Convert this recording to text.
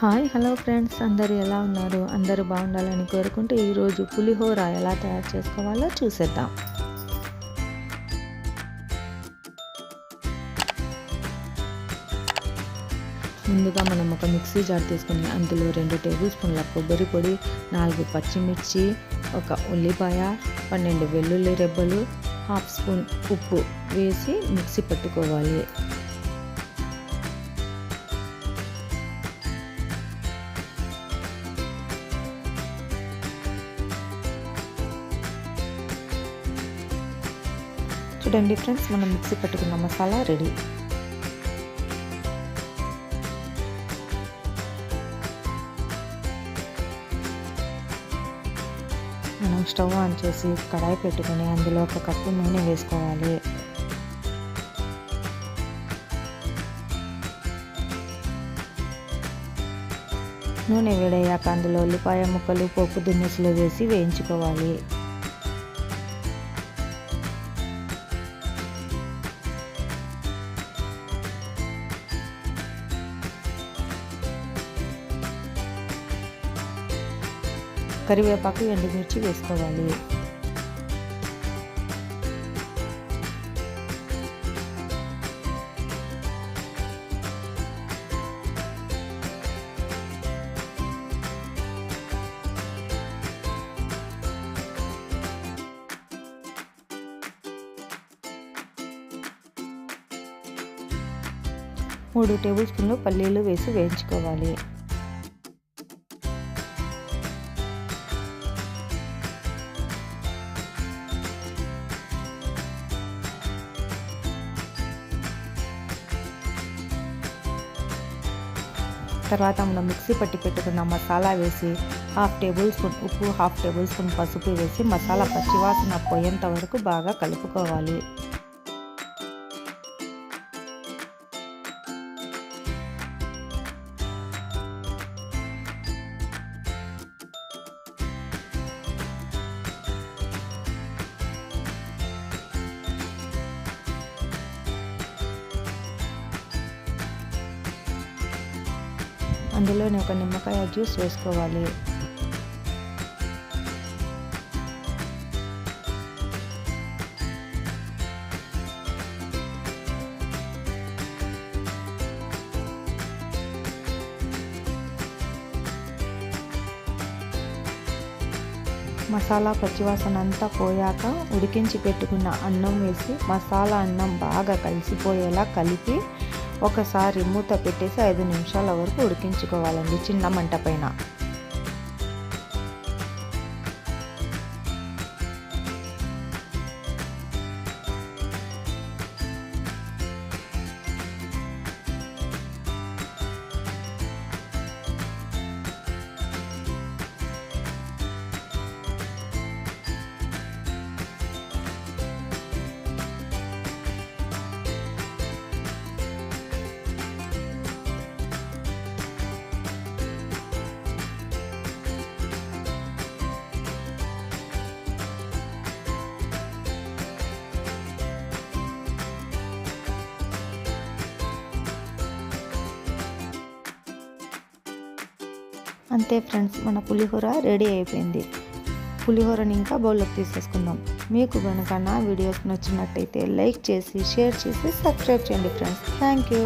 Hi hello friends, అందరూ ఎలా ఉన్నారు? అందరూ బాగుండాలని కోరుకుంటూ ఈరోజు పులిహోర ఎలా తయారు చేసుకోవాలో చూసేద్దాం. ముందుగా మనం ఒక మిక్సీ జార్ తీసుకుని అందులో 2 టేబుల్ స్పూన్ల కొబ్బరి పొడి, 4 పచ్చిమిర్చి, ఒక ఉల్లిపాయ, 12 వెల్లుల్లి రెబ్బలు, హాఫ్ స్పూన్ ఉప్పు వేసి మిక్సీ పట్టుకోవాలి. చూడండి ఫ్రెండ్స్, మనం మిక్సీ పట్టుకున్న మసాలా రెడీ. మనం స్టవ్ ఆన్ చేసి కడాయి పెట్టుకుని అందులో ఒక కప్పు నూనె వేసుకోవాలి. నూనె వేడయ్యాక అందులో ఉల్లిపాయ ముక్కలు, పోపు దినుసులు వేసి వేయించుకోవాలి. కరివేపాకు, ఎండుమిర్చి వేసుకోవాలి. మూడు టేబుల్ స్పూన్లు పల్లీలు వేసి వేయించుకోవాలి. తర్వాత మనం మిక్సీ పట్టి పెట్టుకున్న మసాలా వేసి హాఫ్ టేబుల్ స్పూన్ ఉప్పు, హాఫ్ టేబుల్ స్పూన్ పసుపు వేసి మసాలా పచ్చివాసన పోయేంత వరకు బాగా కలుపుకోవాలి. అందులోనే ఒక నిమ్మకాయ జ్యూస్ వేసుకోవాలి. మసాలా పచ్చివాసన అంతా పోయాక ఉడికించి పెట్టుకున్న అన్నం వేసి మసాలా అన్నం బాగా కలిసిపోయేలా కలిపి ఒకసారి మూత పెట్టేసి 5 నిమిషాల వరకు ఉడికించుకోవాలండి చిన్న మంట పైన. అంతే ఫ్రెండ్స్, మన పులిహోర రెడీ అయిపోయింది. పులిహోరని ఇంకా బౌల్లోకి తీసేసుకుందాం. మీకు కనుక నా వీడియోస్ నచ్చినట్టయితే లైక్ చేసి, షేర్ చేసి, సబ్స్క్రైబ్ చేయండి ఫ్రెండ్స్. Thank you.